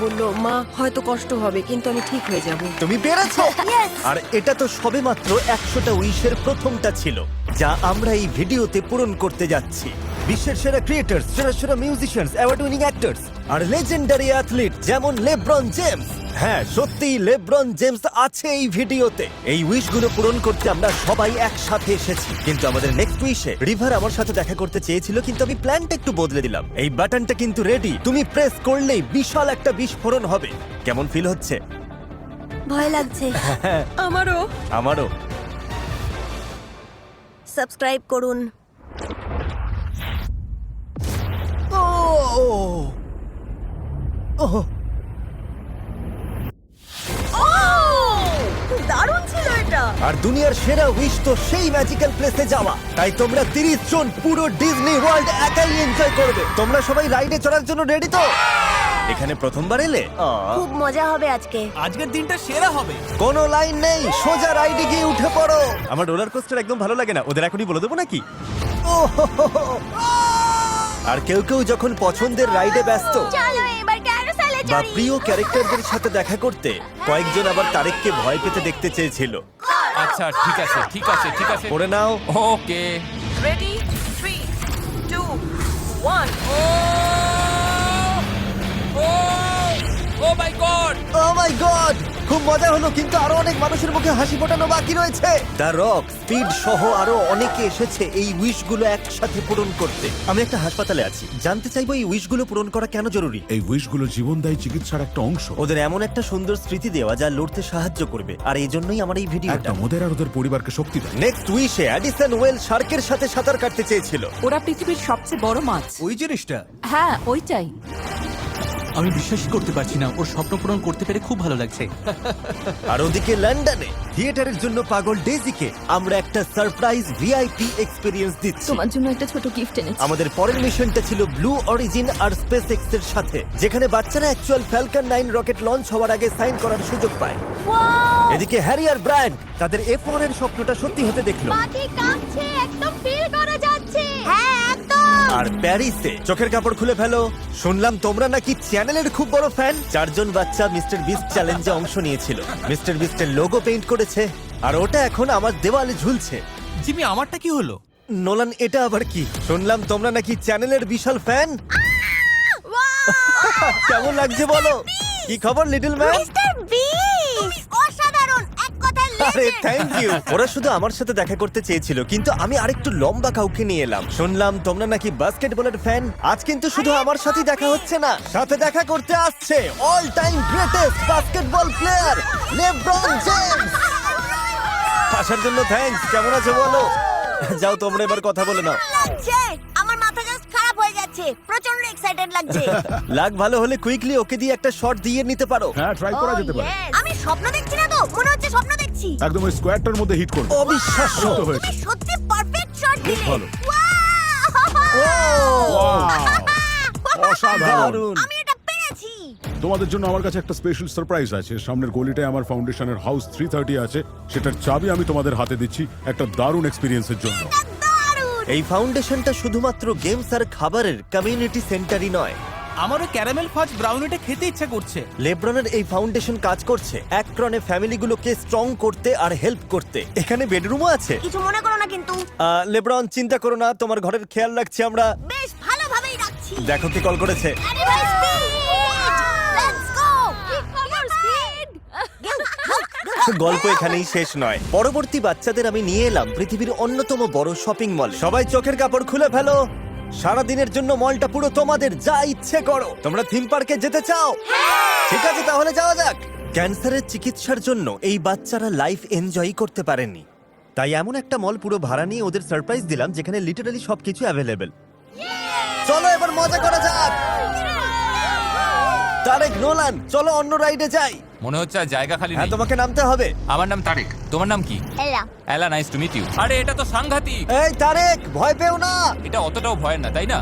বললো মা হয়তো কষ্ট হবে কিন্তু আমি ঠিক হয়ে যাব। তুমি পেরেছো। আর এটা তো সবেমাত্র 100টা উইশের প্রথমটা ছিল, যা আমরা এই ভিডিওতে পূরণ করতে যাচ্ছি। বিশ্বের সেরা ক্রিয়েটার্স, সেরা সেরা মিউজিশিয়ানস, অ্যাওয়ার্ড উইনিং অ্যাক্টরস আর লেজেন্ডারি অ্যাথলিট যেমন লেব্রন জেমস। হ্যাঁ, সত্যিই লেব্রন জেমস আছে এই ভিডিওতে। এই উইশগুলো পূরণ করতে আমরা সবাই একসাথে এসেছি। কিন্তু আমাদের নেক্সট উইশে রিভার আমার সাথে দেখা করতে চেয়েছিল, কিন্তু আমি প্ল্যানটা একটু বদলে দিলাম। এই বাটনটা কিন্তু রেডি, তুমি প্রেস করলেই বিশাল একটা বিস্ফোরণ হবে। কেমন ফিল হচ্ছে? ভয় লাগছে। আমারও। আমারও। সাবস্ক্রাইব করুন। দারুণ ছিল এটা। আর দুনিয়ার সেরা উইশ তো সেই ম্যাজিক্যাল প্লেসে যাওয়া। তাই তোমরা 30 জন পুরো ডিজনি ওয়ার্ল্ড একাই এনজয় করবে। তোমরা সবাই রাইডে চড়ার জন্য রেডি তো? এখানে প্রথমবার এলে? খুব মজা হবে আজকে। আজকের দিনটা সেরা হবে। কোনো লাইন নেই, সোজা রাইডে গিয়ে উঠে পড়ো। আমার রোলার কোস্টার একদম ভালো লাগে না, ওদের এখনই বলে দেবো নাকি? আর কেউ কেউ যখন পছন্দের রাইডে ব্যস্ত চলো এবার ক্যারোসেলে বা চড়ি। প্রিয় ক্যারেক্টারদের সাথে দেখা করতে, কয়েকজন আবার তারেককে ভয় পেতে দেখতে চেয়েছিল। আচ্ছা ঠিক আছে ঠিক আছে ঠিক আছে করে নাও। ওকে রেডি 3 2 1 ও মাই গড ও মাই গড, খুব মজা হলো, কিন্তু আরো অনেক মানুষের মুখে হাসি ফোটানো বাকি রয়েছে। দ্য রক, স্পিড সহ আরো অনেকে এসেছে এই উইশগুলো একসাথে পূরণ করতে। আমি একটা হাসপাতালে আছি, জানতে চাইবো এই উইশগুলো পূরণ করা কেন জরুরি। এই উইশগুলো জীবনদায়ী চিকিৎসার একটা অংশ। ওদের এমন একটা সুন্দর স্মৃতি দেওয়া যা লড়তে সাহায্য করবে, আর এই জন্যই আমার এই ভিডিওটা। একটা ওদের আর ওদের পরিবারকে শক্তি দেয়। নেক্সট উইশে অ্যাডিসন ওয়েল শার্কের সাথে সাঁতার কাটতে চেয়েছিল। ওরা পৃথিবীর সবচেয়ে বড় মাছ। ওই জিনিসটা হ্যাঁ ওইটাই। আমি বিশ্বাসই করতে পারছি না, ওর স্বপ্ন পূরণ করতে পেরে খুব ভালো লাগছে। আর ওদিকে লন্ডনে থিয়েটারের জন্য পাগল ডেজিকে আমরা একটা সারপ্রাইজ ভিআইপি এক্সপেরিয়েন্স দিচ্ছি। তোমার জন্য একটা ছোট গিফট এনেছি। আমাদের পরের মিশনটা ছিল ব্লু অরিজিন আর স্পেস এক্স এর সাথে, যেখানে বাচ্চারা অ্যাকচুয়াল ফ্যালকন 9 রকেট লঞ্চ হওয়ার আগে সাইন করার সুযোগ পায়। এদিকে হ্যারি আর ব্রায়ান তাদের F1 এর স্বপ্নটা সত্যি হতে দেখলো। মাটি কাঁপছে, একদম ফিল করা যাচ্ছে। হ্যাঁ একদম। আর প্যারিসে চোখের কাপড় খুলে ফেলো। শুনলাম তোমরা নাকি চ্যানেলের খুব বড় ফ্যান। 4 জন বাচ্চা মিস্টার বিস্ট চ্যালেঞ্জে অংশ নিয়েছিল। মিস্টার বিস্টের লোগো পেইন্ট করেছে, আর ওটা এখন আমার দেওয়ালে ঝুলছে। জিমি আমারটা কি হলো? নোলান, এটা আবার কি? শুনলাম তোমরা নাকি চ্যানেলের বিশাল ফ্যান। কেমন লাগছে বলো? কি খবর লিটল ম্যান? মিস্টার বিস্ট অসাধারণ, এক কথায় আরে লেজেন্ড। Thank you. ওরা শুধু আমার সাথে দেখা করতে চেয়েছিল, কিন্তু আমি আরেকটু লম্বা কাউকে নিয়ে এলাম। শুনলাম তোমরা নাকি বাস্কেটবলের ফ্যান। আজ কিন্তু শুধু আমার সাথেই দেখা হচ্ছে না, সাথে দেখা করতে আসছে all time greatest basketball player LeBron James. আসার জন্য থ্যাঙ্কস। কেমন আছো বলো? যাও তোমরা এবার কথা বলে নাও। লাগছে, আমার মাথা জাস্ট খারাপ হয়ে যাচ্ছে, প্রচন্ড এক্সাইটেড লাগছে। লাগ ভালো হলে কুইকলি ওকে দিয়ে একটা শট দিয়ে নিতে পারো। হ্যাঁ, ট্রাই করা যেতে পারে। আমি স্বপ্ন দেখছি না তো, মনে হচ্ছে স্বপ্ন দেখছি। একদম ওই স্কোয়ারটার মধ্যে হিট করবে। অবিশ্বাস্য। তো হয়েছে। তুমি সত্যি পারফেক্ট শট দিলে। ভালো। Wow! অসাধারণ। দারুণ। আমি এটা পেরেছি। তোমাদের জন্য আমার কাছে একটা স্পেশাল সারপ্রাইজ আছে। সামনের গলিটায় আমার ফাউন্ডেশনের হাউস 330 আছে, সেটার চাবি আমি তোমাদের হাতে দিচ্ছি একটা দারুণ এক্সপিরিয়েন্সের জন্য। দারুণ। এই ফাউন্ডেশনটা শুধুমাত্র গেমস আর খাবারের কমিউনিটি সেন্টারই নয়। আমারও ক্যারামেল ফাজ ব্রাউনিটা খেতে ইচ্ছা করছে। লেব্রনের এই ফাউন্ডেশন কাজ করছে অ্যাক্রনে ফ্যামিলিগুলোকে স্ট্রং করতে আর হেল্প করতে। এখানে বেডরুমও আছে। কিছু মনে করো না কিন্তু। লেব্রন, চিন্তা করো না, তোমার ঘরের খেয়াল রাখছি আমরা। বেশ ভালোভাবেই রাখছি। দেখো কি কল করেছে। আরে ভাই স্পিড, লেটস গো। কি খবর স্পিড? গল্প এখানেই শেষ নয়। পরবর্তী বাচ্চাদের আমি নিয়ে এলাম পৃথিবীর অন্যতম বড় শপিং মল। সবাই চোখের কাপড় খুলে ফেলো। সারাদিনের জন্য মলটা পুরো তোমাদের, যা ইচ্ছে করো। তোমরা থিম পার্কে যেতে চাও? ঠিক আছে, তাহলে যাওয়া যাক। ক্যান্সারের চিকিৎসার জন্য এই বাচ্চারা লাইফ এনজয় করতে পারেনি, তাই এমন একটা মল পুরো ভাড়া নিয়ে ওদের সারপ্রাইজ দিলাম, যেখানে লিটারালি সবকিছু অ্যাভেলেবেল। চলো এবার মজা করা যাক। তারেক, নোলান, চলো অন্য রাইডে যাই। মনে হচ্ছে আর জায়গা খালি হ্যাঁ, নেই। তোমাকে নামতে হবে। আমার নাম তারেক, তোমার নাম কি? এলা। এলা, নাইস টু মিট ইউ। আরে এটা তো সাংঘাতিক। এই তারেক, ভয় পেও না। এটা অতটাও ভয় না, তাই না?